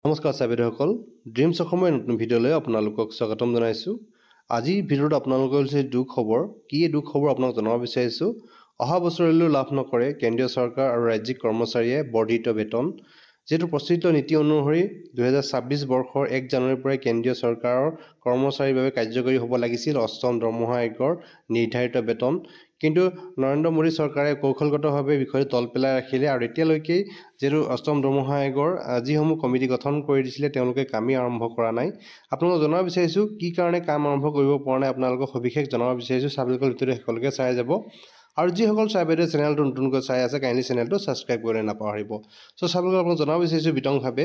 নমস্কাৰ চাবিদসকল ড্ৰিমছ অসমৰ নতুন ভিডিঅ'লৈ আপোনালোকক স্বাগতম জনাইছোঁ। আজি ভিডিঅ'ত আপোনালোকৰ হৈছে দুখ খবৰ। কি এই দুখ খবৰ আপোনাক জনাব বিচাৰিছোঁ। অহা বছৰলৈও লাভ নকৰে কেন্দ্ৰীয় চৰকাৰ আৰু ৰাজ্যিক কৰ্মচাৰীয়ে বৰ্ধিত বেতন। যিহেতু প্ৰচলিত নীতি অনুসৰি 2026 বৰ্ষৰ 1 জানুৱাৰীৰ পৰাই কেন্দ্ৰীয় চৰকাৰৰ কৰ্মচাৰীৰ বাবে কাৰ্যকৰী হ'ব লাগিছিল অষ্টম দৰমহা আয়োগৰ নিৰ্ধাৰিত বেতন। কিন্তু নৰেন্দ্ৰ মোদী চৰকাৰে কৌশলগতভাৱে বিষয়টো তল পেলাই ৰাখিলে আৰু এতিয়ালৈকে যিহেতু অষ্টম দৰমহা আয়োগৰ যিসমূহ কমিটি গঠন কৰি দিছিলে তেওঁলোকে কামেই আৰম্ভ কৰা নাই। আপোনালোকক জনাব বিচাৰিছোঁ কি কাৰণে কাম আৰম্ভ কৰিব পৰা নাই, আপোনালোকক সবিশেষ জনাব বিচাৰিছোঁ। চাবলৈকে ভিডিঅ'টো শেষলৈকে চাই যাব। আৰু যিসকল চাইবেদে চেনেলটো নতুনকৈ চাই আছে কাইণ্ডলি চেনেলটো ছাবস্ক্ৰাইব কৰিবলৈ নাপাহৰিব। চাবলৈকে আপোনাক জনাব বিচাৰিছোঁ বিতংভাৱে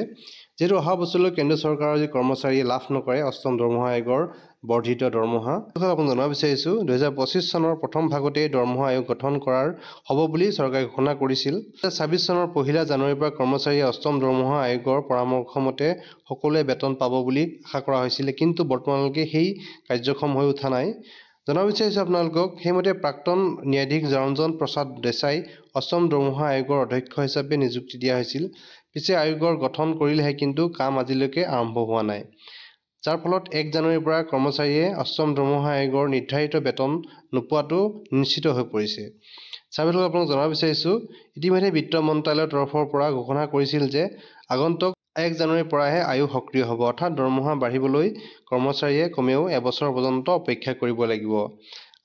যিহেতু অহা বছৰলৈ কেন্দ্ৰীয় চৰকাৰৰ যি কৰ্মচাৰীয়ে লাভ নকৰে অষ্টম দৰমহা আয়োগৰ বৰ্ধিত দৰমহা। আপোনাক জনাব বিচাৰিছোঁ 2025 চনৰ প্ৰথম ভাগতেই দৰমহা আয়োগ গঠন কৰাৰ হ'ব বুলি চৰকাৰে ঘোষণা কৰিছিল। 2026 চনৰ 1 জানুৱাৰীৰ পৰা কৰ্মচাৰীয়ে অষ্টম দৰমহা আয়োগৰ পৰামৰ্শমতে সকলোৱে বেতন পাব বুলি আশা কৰা হৈছিলে, কিন্তু বৰ্তমানলৈকে সেই কাৰ্যক্ষম হৈ উঠা নাই। জনাব বিচাৰিছোঁ আপোনালোকক সেইমতে প্ৰাক্তন ন্যায়াধীশ ৰঞ্জন প্ৰসাদ দেশাই অষ্টম দৰমহা আয়োগৰ অধ্যক্ষ হিচাপে নিযুক্তি দিয়া হৈছিল। পিছে আয়োগৰ গঠন কৰিলেহে কিন্তু কাম আজিলৈকে আৰম্ভ হোৱা নাই, যাৰ ফলত 1 জানুৱাৰীৰ পৰা কৰ্মচাৰীয়ে অষ্টম দৰমহা আয়োগৰ নিৰ্ধাৰিত বেতন নোপোৱাটো নিশ্চিত হৈ পৰিছে। চাবিলক আপোনাক জনাব বিচাৰিছোঁ ইতিমধ্যে বিত্ত মন্ত্ৰালয়ৰ তৰফৰ পৰা ঘোষণা কৰিছিল যে আগন্তুক 1 জানুৱাৰীৰ পৰাহে আয়োগ সক্ৰিয় হ'ব, অৰ্থাৎ দৰমহা বাঢ়িবলৈ কৰ্মচাৰীয়ে কমেও এবছৰ পৰ্যন্ত অপেক্ষা কৰিব লাগিব।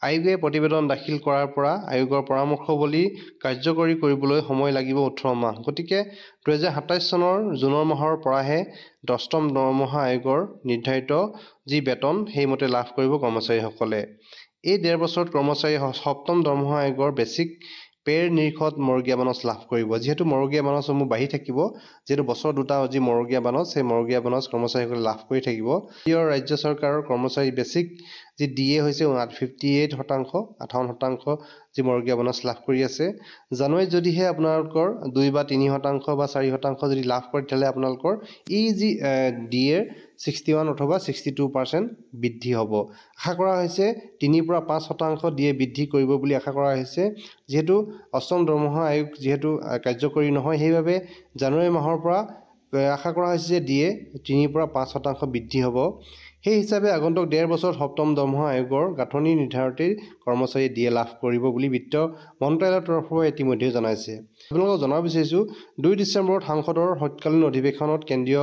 আয়োগে প্ৰতিবেদন দাখিল কৰাৰ পৰা আয়োগৰ পৰামৰ্শাৱলী কাৰ্যকৰী কৰিবলৈ সময় লাগিব 18 মাহ। গতিকে 2027 চনৰ জুনৰ মাহৰ পৰাহে অষ্টম দৰমহা আয়োগৰ নিৰ্ধাৰিত যি বেতন সেইমতে লাভ কৰিব কৰ্মচাৰীসকলে। এই 1.5 বছৰত কৰ্মচাৰীয়ে সপ্তম দৰমহা আয়োগৰ বেছিক পেৰ নিৰীখত মৰগীয়া বানচ লাভ কৰিব। যিহেতু মৰগীয়া বানচসমূহ বাঢ়ি থাকিব, যিহেতু বছৰ দুটা যি মৰগীয়া বানচ সেই মৰগীয়া বানচ কৰ্মচাৰীসকলে লাভ কৰি থাকিব। ৰাজ্য চৰকাৰৰ কৰ্মচাৰী বেছিক যি DA হৈছে 58%, 58% যি মৰগীয়া বানচ লাভ কৰি আছে। জানুৱাৰীত যদিহে আপোনালোকৰ 2 বা 3% বা 4% যদি লাভ কৰে তেতিয়াহ'লে আপোনালোকৰ এই যি DA 61 অথবা 62% বৃদ্ধি হ'ব। আশা কৰা হৈছে 3 পৰা 5% DA বৃদ্ধি কৰিব বুলি আশা কৰা হৈছে। যিহেতু অষ্টম দৰমহা আয়োগ যিহেতু কাৰ্যকৰী নহয়, সেইবাবে জানুৱাৰী মাহৰ পৰা আশা কৰা হৈছে যে DA 3 পৰা 5% বৃদ্ধি হ'ব। সেই হিচাপে আগন্তুক 1.5 বছৰত সপ্তম দৰমহা আয়োগৰ গাঁথনি নিৰ্ধাৰণতেই কৰ্মচাৰীয়ে DA লাভ কৰিব বুলি বিত্ত মন্ত্ৰালয়ৰ তৰফৰ পৰা ইতিমধ্যে জনাইছে। আপোনালোকক জনাব বিচাৰিছোঁ 2 ডিচেম্বৰত সাংসদৰ শীতকালীন অধিৱেশনত কেন্দ্ৰীয়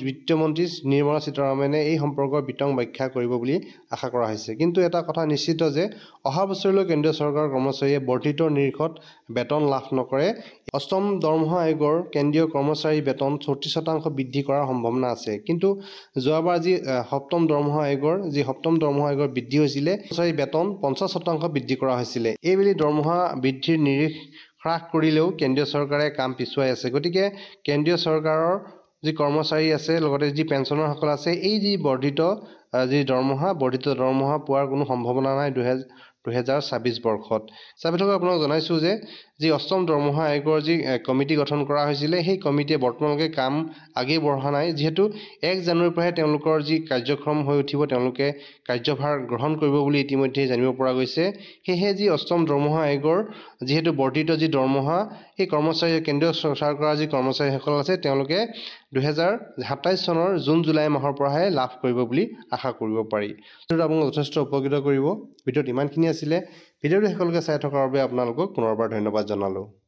বিত্তমন্ত্ৰী নিৰ্মলা সীতাৰামনে এই সম্পৰ্কৰ বিতং ব্যাখ্যা কৰিব বুলি আশা কৰা হৈছে। কিন্তু এটা কথা নিশ্চিত যে অহা বছৰলৈ কেন্দ্ৰীয় চৰকাৰৰ কৰ্মচাৰীয়ে বৰ্ধিত নিৰীখত বেতন লাভ নকৰে। অষ্টম দৰমহা আয়োগৰ কেন্দ্ৰীয় কৰ্মচাৰীৰ বেতন 34% বৃদ্ধি কৰাৰ সম্ভাৱনা আছে। কিন্তু যোৱাবাৰ যি সপ্তম দৰমহা আয়োগৰ বৃদ্ধি হৈছিলে কৰ্মচাৰীৰ বেতন 50% বৃদ্ধি কৰা হৈছিলে। এইবেলি দৰমহা বৃদ্ধিৰ নিৰিখ হ্ৰাস কৰিলেও কেন্দ্ৰীয় চৰকাৰে কাম পিছুৱাই আছে। গতিকে কেন্দ্ৰীয় চৰকাৰৰ যি কৰ্মচাৰী আছে লগতে যি পেঞ্চনাৰসকল আছে এই যি বৰ্ধিত দৰমহা পোৱাৰ কোনো সম্ভাৱনা নাই 2026 বৰ্ষত। চাবিলক আপোনাক জনাইছোঁ যে যি অষ্টম দৰমহা আয়োগৰ যি কমিটি গঠন কৰা হৈছিলে সেই কমিটিয়ে বৰ্তমানলৈকে কাম আগেই বঢ়া নাই। যিহেতু 1 জানুৱাৰীৰ পৰাহে তেওঁলোকৰ যি কাৰ্যক্ষম হৈ উঠিব, তেওঁলোকে কাৰ্যভাৰ গ্ৰহণ কৰিব বুলি ইতিমধ্যে জানিব পৰা গৈছে। সেয়েহে যি অষ্টম দৰমহা আয়োগৰ যিহেতু বৰ্ধিত যি দৰমহা সেই কৰ্মচাৰী কেন্দ্ৰীয় চৰকাৰৰ যি কৰ্মচাৰীসকল আছে তেওঁলোকে 2027 চনৰ জুন জুলাই মাহৰ পৰাহে লাভ কৰিব বুলি আশা কৰিব পাৰি। ভিডিঅ'টো আপোনালোক যথেষ্ট উপকৃত কৰিব। ভিডিঅ'ত ইমানখিনি আছিলে। ভিডিঅ'টো শেষলৈকে চাই থকাৰ বাবে আপোনালোকক পুনৰবাৰ ধন্যবাদ জনালোঁ।